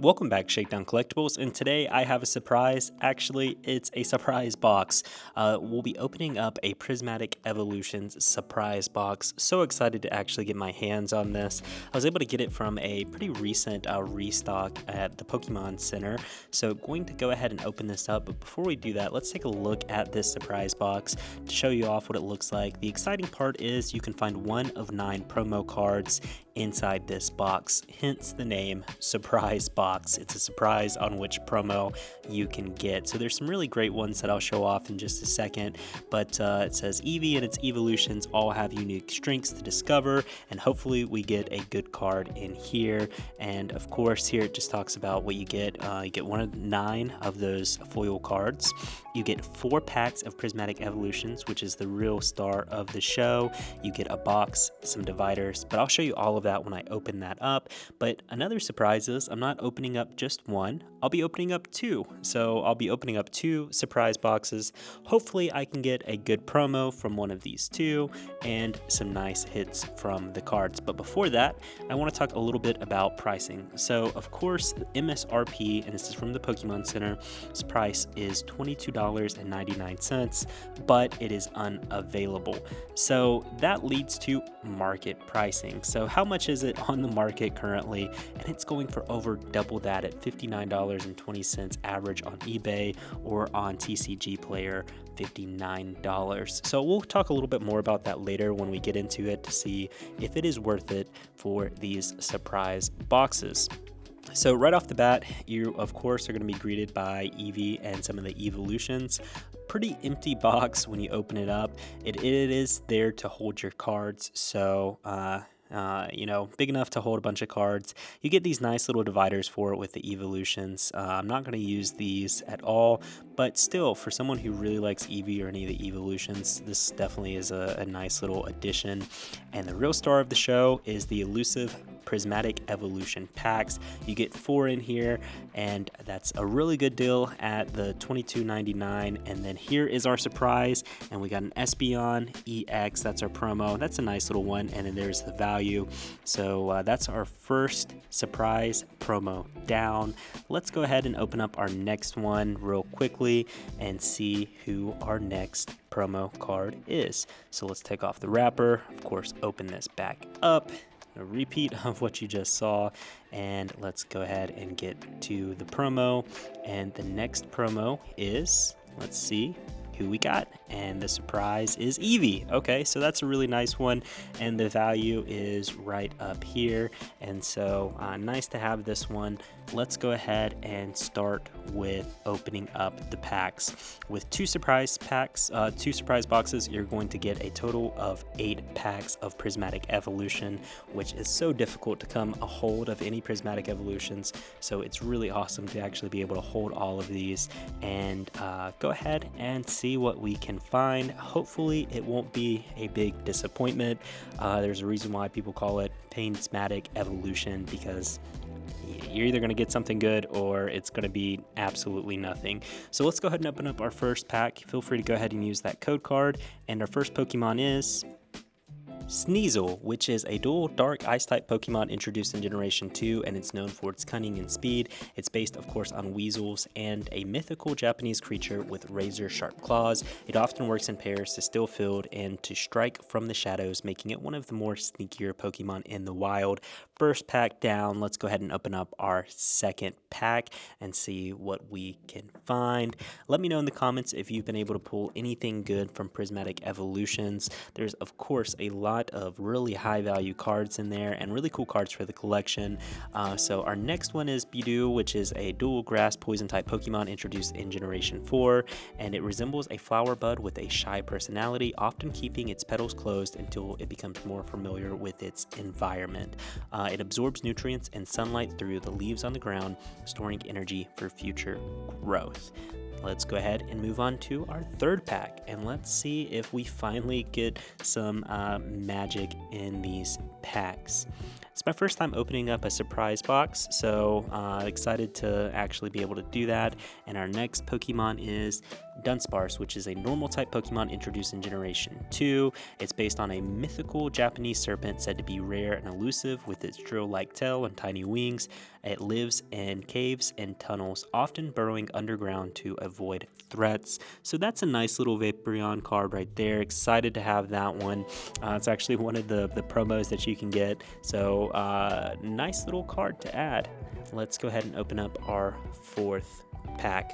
Welcome back, Shakedown Collectibles, and today I have a surprise. Actually, it's a surprise box. We'll be opening up a Prismatic Evolutions surprise box. So excited to actually get my hands on this. I was able to get it from a pretty recent restock at the Pokemon Center. So going to go ahead and open this up, but before we do that, let's take a look at this surprise box to show you off what it looks like. The exciting part is you can find 1 of 9 promo cards inside this box, hence the name surprise box. It's a surprise on which promo you can get. So there's some really great ones that I'll show off in just a second, but it says Eevee and its Eeveelutions all have unique strengths to discover, and hopefully we get a good card in here. And of course here it just talks about what you get. You get 1 of 9 of those foil cards. You get 4 packs of Prismatic Evolutions, which is the real star of the show. You get a box, some dividers, but I'll show you all of that when I open that up. But another surprise is I'm not opening up just 1, I'll be opening up 2. So I'll be opening up 2 surprise boxes. Hopefully I can get a good promo from one of these 2 and some nice hits from the cards. But before that, I want to talk a little bit about pricing. So of course the MSRP, and this is from the Pokemon Center, its price is $22.99, but it is unavailable. So that leads to market pricing. So how much is it on the market currently? And it's going for over double that at $59.20 average on eBay, or on TCG Player $59. So we'll talk a little bit more about that later when we get into it to see if it is worth it for these surprise boxes. So right off the bat, you of course are going to be greeted by Eevee and some of the Eeveelutions. Pretty empty box when you open it up. It is there to hold your cards, so big enough to hold a bunch of cards. You get these nice little dividers for it with the Eeveelutions. I'm not going to use these at all, but still, for someone who really likes Eevee or any of the Eeveelutions, this definitely is a nice little addition. And the real star of the show is the elusive Prismatic Evolution packs. You get 4 in here, and that's a really good deal at the $22.99. And then here is our surprise, and we got an Espeon EX. That's our promo. That's a nice little one, and then there's the value. So that's our first surprise promo down. Let's go ahead and open up our next one real quickly and see who our next promo card is. So let's take off the wrapper, of course, open this back up. A repeat of what you just saw, and let's go ahead and get to the promo. And the next promo is, let's see who we got, and the surprise is Eevee. Okay, so that's a really nice one, and the value is right up here, and so nice to have this one. Let's go ahead and start with opening up the packs. With 2 surprise packs, 2 surprise boxes, you're going to get a total of 8 packs of Prismatic Evolution, which is so difficult to come a hold of any Prismatic Evolutions, so it's really awesome to actually be able to hold all of these. And go ahead and see what we can find. Hopefully it won't be a big disappointment. There's a reason why people call it Prismatic Evolution, because you're either going to get something good or it's going to be absolutely nothing. So let's go ahead and open up our first pack. Feel free to go ahead and use that code card. And our first Pokemon is Sneasel, which is a dual dark ice type Pokemon introduced in Generation 2, and it's known for its cunning and speed. It's based, of course, on weasels and a mythical Japanese creature with razor sharp claws. It often works in pairs to steal field and to strike from the shadows, making it one of the more sneakier Pokemon in the wild. First pack down. Let's go ahead and open up our second pack and see what we can find. Let me know in the comments if you've been able to pull anything good from Prismatic Evolutions. There's, of course, a lot of really high value cards in there and really cool cards for the collection. So our next one is Bidoof, which is a dual grass poison type Pokemon introduced in Generation 4, and it resembles a flower bud with a shy personality, often keeping its petals closed until it becomes more familiar with its environment. It absorbs nutrients and sunlight through the leaves on the ground, storing energy for future growth. Let's go ahead and move on to our third pack, and let's see if we finally get some magic in these packs. It's my first time opening up a surprise box, so excited to actually be able to do that. And our next Pokemon is Dunsparce, which is a normal type Pokemon introduced in Generation 2. It's based on a mythical Japanese serpent said to be rare and elusive with its drill-like tail and tiny wings. It lives in caves and tunnels, often burrowing underground to avoid threats. So that's a nice little Vaporeon card right there. Excited to have that one. It's actually one of the promos that you can get. So nice little card to add. Let's go ahead and open up our 4th pack.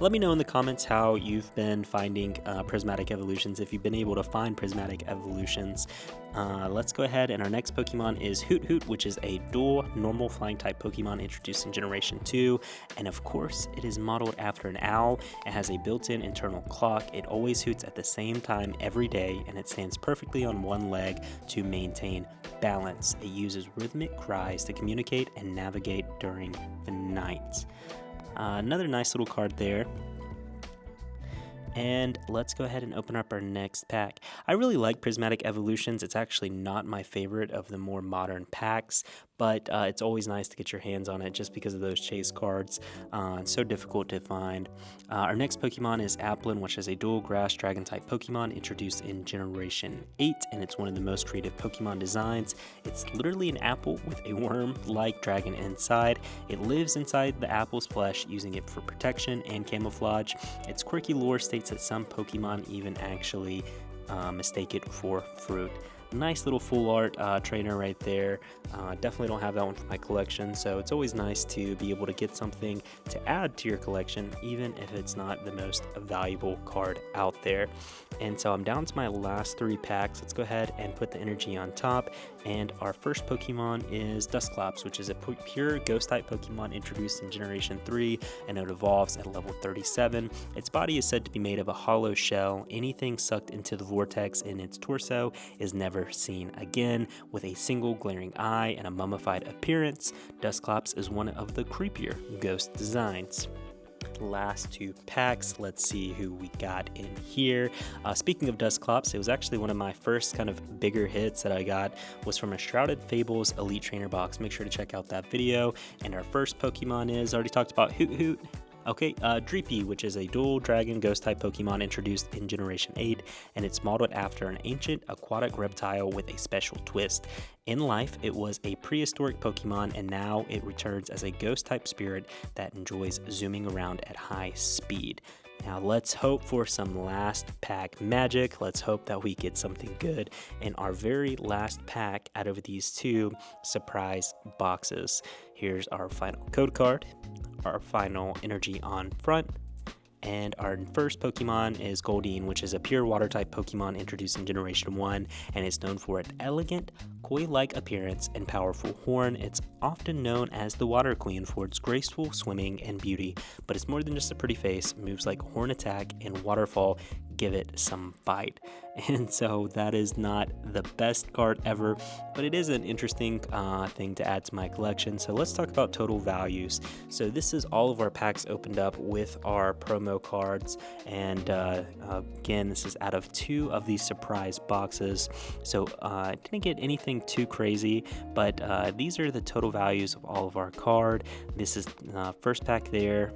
Let me know in the comments how you've been finding Prismatic Evolutions, if you've been able to find Prismatic Evolutions. Let's go ahead, and our next Pokemon is Hoot Hoot, which is a dual normal flying type Pokemon introduced in Generation 2. And of course, it is modeled after an owl. It has a built-in internal clock. It always hoots at the same time every day, and it stands perfectly on one leg to maintain balance. It uses rhythmic cries to communicate and navigate during the night. Another nice little card there. And let's go ahead and open up our next pack. I really like Prismatic Evolutions. It's actually not my favorite of the more modern packs, but it's always nice to get your hands on it just because of those chase cards. It's so difficult to find. Our next Pokemon is Applin, which is a dual grass dragon type Pokemon introduced in Generation 8, and it's one of the most creative Pokemon designs. It's literally an apple with a worm-like dragon inside. It lives inside the apple's flesh, using it for protection and camouflage. Its quirky lore states that some Pokemon even actually mistake it for fruit. Nice little full art trainer right there. Definitely don't have that one for my collection, so it's always nice to be able to get something to add to your collection, even if it's not the most valuable card out there. And so I'm down to my last 3 packs. Let's go ahead and put the energy on top. And our first Pokemon is Dusclops, which is a pure ghost type Pokemon introduced in Generation 3, and it evolves at level 37. Its body is said to be made of a hollow shell. Anything sucked into the vortex in its torso is never seen again. With a single glaring eye and a mummified appearance, Dusclops is one of the creepier ghost designs. Last 2 packs, let's see who we got in here. Speaking of Dusclops, it was actually one of my first kind of bigger hits that I got was from a Shrouded Fables Elite Trainer box. Make sure to check out that video. And our first Pokemon is, already talked about Hoot Hoot. Okay, Dreepy, which is a dual dragon ghost type Pokemon introduced in Generation 8, and it's modeled after an ancient aquatic reptile with a special twist. In life, it was a prehistoric Pokemon, and now it returns as a ghost type spirit that enjoys zooming around at high speed. Now let's hope for some last pack magic. Let's hope that we get something good in our very last pack out of these 2 surprise boxes. Here's our final code card, our final energy on front, and our first Pokemon is Goldeen, which is a pure water type Pokemon introduced in Generation 1, and it's known for its elegant, koi-like appearance and powerful horn. It's often known as the Water Queen for its graceful swimming and beauty, but it's more than just a pretty face. Moves like Horn Attack and Waterfall give it some bite. And so that is not the best card ever, but it is an interesting thing to add to my collection. So let's talk about total values. So this is all of our packs opened up with our promo cards, and again, this is out of 2 of these surprise boxes. So I didn't get anything too crazy, but these are the total values of all of our card. This is first pack there,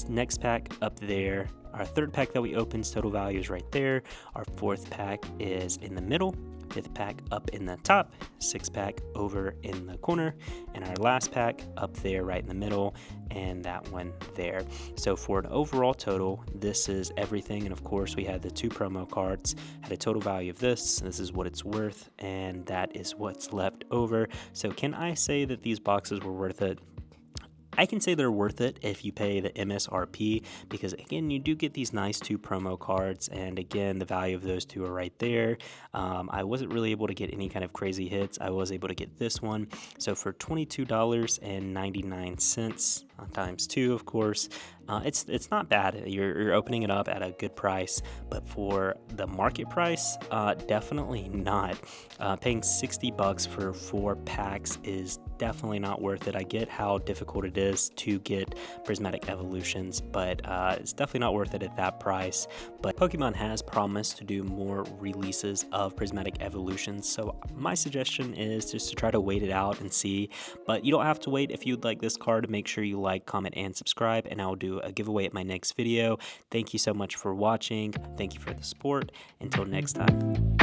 next pack up there. Our third pack that we opened, total value is right there. Our fourth pack is in the middle. Fifth pack up in the top. Sixth pack over in the corner. And our last pack up there right in the middle. And that one there. So for an overall total, this is everything. And of course, we had the 2 promo cards. Had a total value of this. This is what it's worth. And that is what's left over. So can I say that these boxes were worth it? I can say they're worth it if you pay the MSRP, because again, you do get these nice 2 promo cards, and again, the value of those 2 are right there. I wasn't really able to get any kind of crazy hits. I was able to get this one. So for $22.99 times 2, of course, it's not bad. You're opening it up at a good price, but for the market price, definitely not. Paying $60 for 4 packs is definitely not worth it. I get how difficult it is to get Prismatic Evolutions, but it's definitely not worth it at that price. But Pokemon has promised to do more releases of Prismatic Evolutions, so my suggestion is just to try to wait it out and see. But you don't have to wait. If you'd like this card, make sure you like like, comment, and subscribe, and I will do a giveaway at my next video. Thank you so much for watching. Thank you for the support. Until next time.